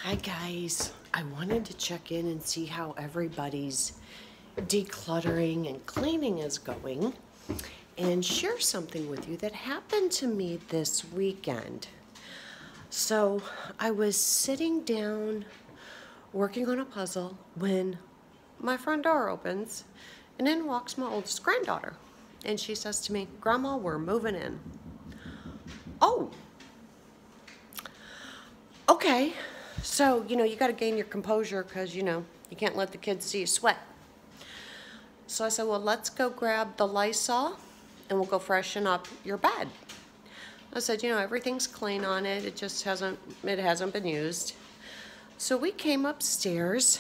Hi guys, I wanted to check in and see how everybody's decluttering and cleaning is going and share something with you that happened to me this weekend. So I was sitting down working on a puzzle when my front door opens and in walks my oldest granddaughter. And she says to me, "Grandma, we're moving in." Oh, okay. So, you got to gain your composure because, you can't let the kids see you sweat. So I said, well, let's go grab the Lysol and we'll go freshen up your bed. I said, everything's clean on it. It just hasn't been used. So we came upstairs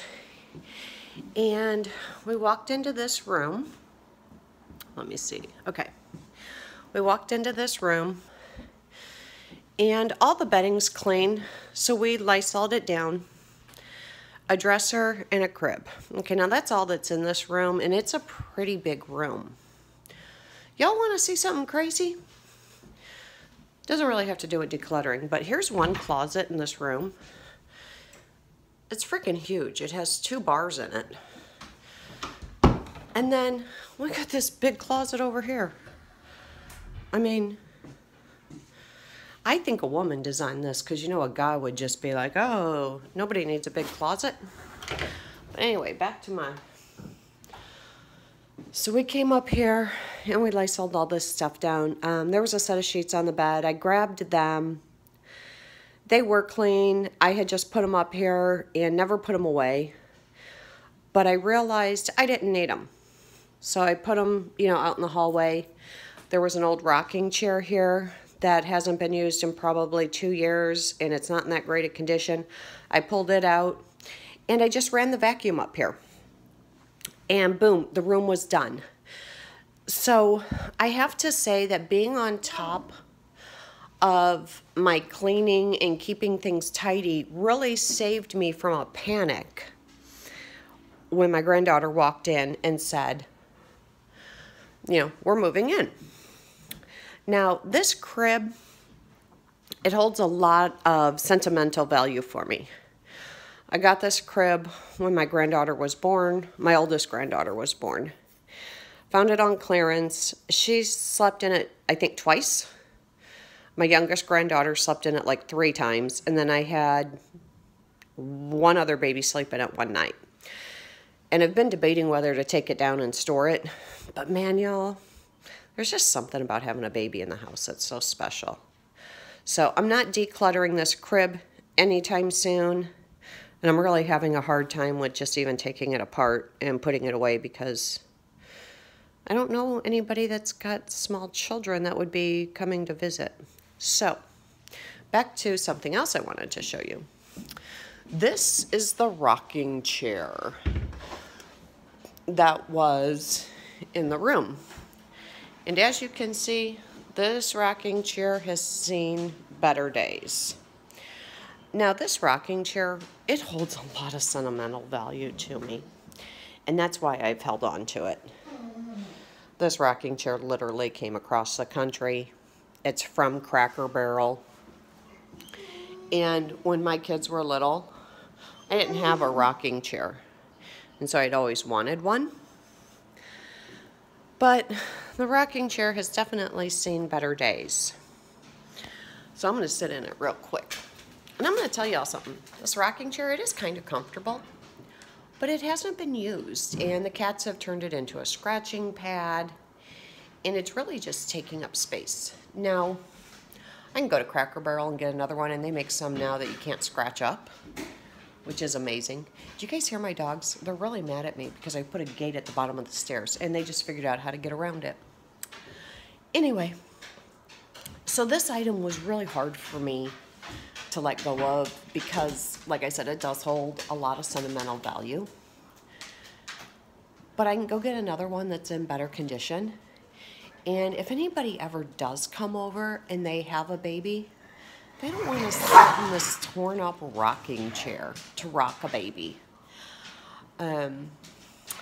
and we walked into this room. Let me see. Okay. We walked into this room and all the bedding's clean. So we Lysoled it down. A dresser and a crib. Okay, now that's all that's in this room, and it's a pretty big room. Y'all want to see something crazy? Doesn't really have to do with decluttering, but here's one closet in this room. It's freaking huge. It has 2 bars in it. And then look at this big closet over here. I mean, I think a woman designed this because, a guy would just be like, oh, nobody needs a big closet. But anyway, back to mine. So we came up here and we Lysoled all this stuff down. There was a set of sheets on the bed. I grabbed them. They were clean. I had just put them up here and never put them away. But I realized I didn't need them. So I put them, out in the hallway. There was an old rocking chair here that hasn't been used in probably 2 years, and it's not in that great a condition. I pulled it out, and I just ran the vacuum up here. And boom, the room was done. So I have to say that being on top of my cleaning and keeping things tidy really saved me from a panic when my granddaughter walked in and said, we're moving in. Now, this crib, it holds a lot of sentimental value for me. I got this crib when my granddaughter was born. My oldest granddaughter was born. Found it on clearance. She slept in it, I think, twice. My youngest granddaughter slept in it like 3 times. And then I had one other baby sleep in it one night. And I've been debating whether to take it down and store it. But man, y'all, there's just something about having a baby in the house that's so special. So I'm not decluttering this crib anytime soon. And I'm really having a hard time with just even taking it apart and putting it away because I don't know anybody that's got small children that would be coming to visit. So back to something else I wanted to show you. This is the rocking chair that was in the room. And as you can see, this rocking chair has seen better days. Now, this rocking chair, it holds a lot of sentimental value to me. And that's why I've held on to it. This rocking chair literally came across the country. It's from Cracker Barrel. And when my kids were little, I didn't have a rocking chair. And so I'd always wanted one. But the rocking chair has definitely seen better days. So I'm going to sit in it real quick. And I'm going to tell y'all something. This rocking chair, it is kind of comfortable, but it hasn't been used. And the cats have turned it into a scratching pad. And it's really just taking up space. Now, I can go to Cracker Barrel and get another one, and they make some now that you can't scratch up, which is amazing. Did you guys hear my dogs? They're really mad at me because I put a gate at the bottom of the stairs and they just figured out how to get around it. Anyway, so this item was really hard for me to let go of because, like I said, it does hold a lot of sentimental value. But I can go get another one that's in better condition. And if anybody ever does come over and they have a baby, they don't want to sit in this torn up rocking chair to rock a baby.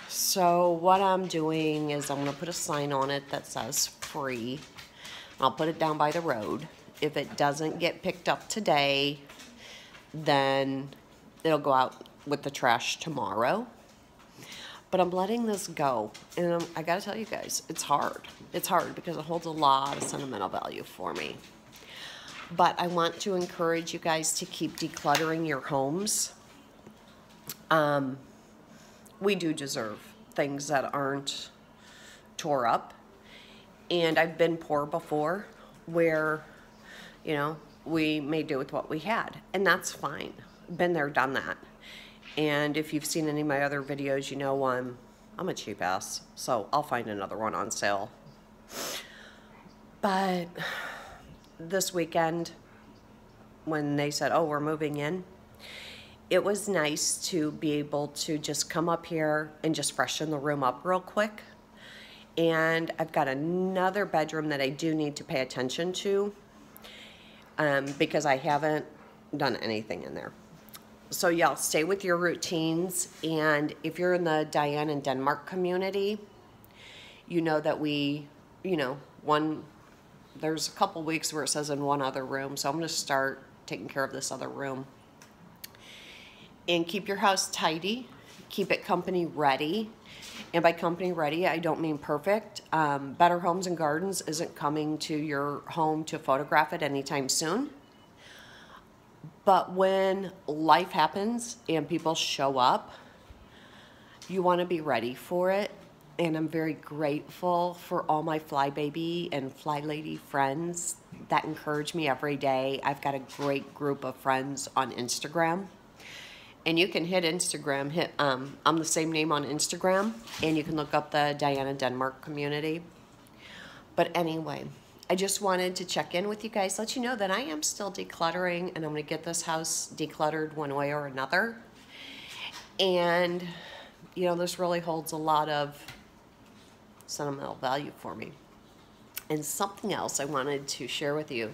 So what I'm doing is I'm going to put a sign on it that says free. I'll put it down by the road. If it doesn't get picked up today, then It'll go out with the trash tomorrow. But I'm letting this go. And I gotta tell you guys, it's hard. It's hard because it holds a lot of sentimental value for me. But I want to encourage you guys to keep decluttering your homes. We do deserve things that aren't tore up. And I've been poor before where, you know, we made do with what we had. And that's fine. Been there, done that. And if you've seen any of my other videos, you know I'm a cheap ass. So I'll find another one on sale. But this weekend, when they said, oh, we're moving in, it was nice to be able to just come up here and just freshen the room up real quick. And I've got another bedroom that I do need to pay attention to because I haven't done anything in there. So y'all stay with your routines. And if you're in the Diane and Denmark community, you know that we, you know, there's a couple weeks where it says in one other room. So I'm going to start taking care of this other room. And keep your house tidy. Keep it company ready. And by company ready, I don't mean perfect. Better Homes and Gardens isn't coming to your home to photograph it anytime soon. But when life happens and people show up, you want to be ready for it. And I'm very grateful for all my flybaby and flylady friends that encourage me every day. I've got a great group of friends on Instagram. And you can hit Instagram, I'm the same name on Instagram, and you can look up the Diana Denmark community. But anyway, I just wanted to check in with you guys, let you know that I am still decluttering, and I'm going to get this house decluttered one way or another. And, you know, this really holds a lot of sentimental value for me. And something else I wanted to share with you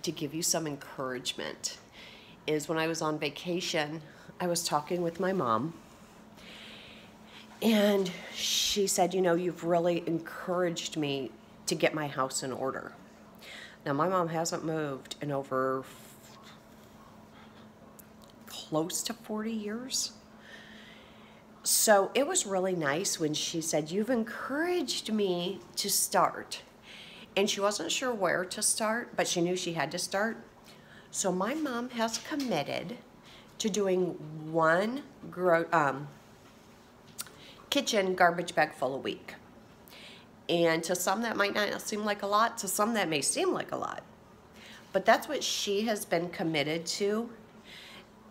to give you some encouragement is when I was on vacation, I was talking with my mom, and she said, you know, you've really encouraged me to get my house in order. Now, my mom hasn't moved in over close to 40 years. So it was really nice when she said, you've encouraged me to start. And she wasn't sure where to start, but she knew she had to start. So my mom has committed to doing one kitchen garbage bag full a week. And to some that might not seem like a lot, to some that may seem like a lot. But that's what she has been committed to,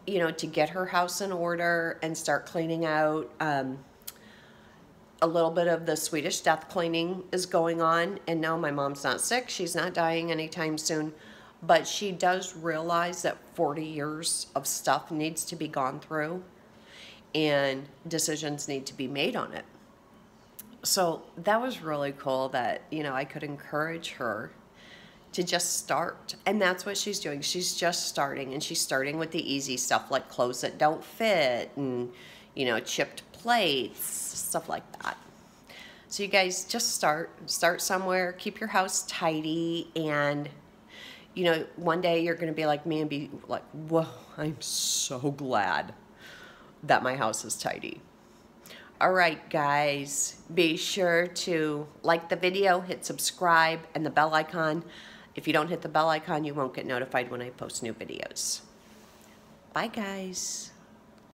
you know, to get her house in order and start cleaning out. A little bit of the Swedish death cleaning is going on. And no, my mom's not sick. She's not dying anytime soon. But she does realize that 40 years of stuff needs to be gone through and decisions need to be made on it. So that was really cool that, you know, I could encourage her to just start. And that's what she's doing. She's just starting, and she's starting with the easy stuff like clothes that don't fit and, you know, chipped plates, stuff like that. So you guys just start somewhere, keep your house tidy, and you know, one day you're going to be like me and be like, whoa, I'm so glad that my house is tidy. All right, guys, be sure to like the video, hit subscribe, and the bell icon. If you don't hit the bell icon, you won't get notified when I post new videos. Bye, guys.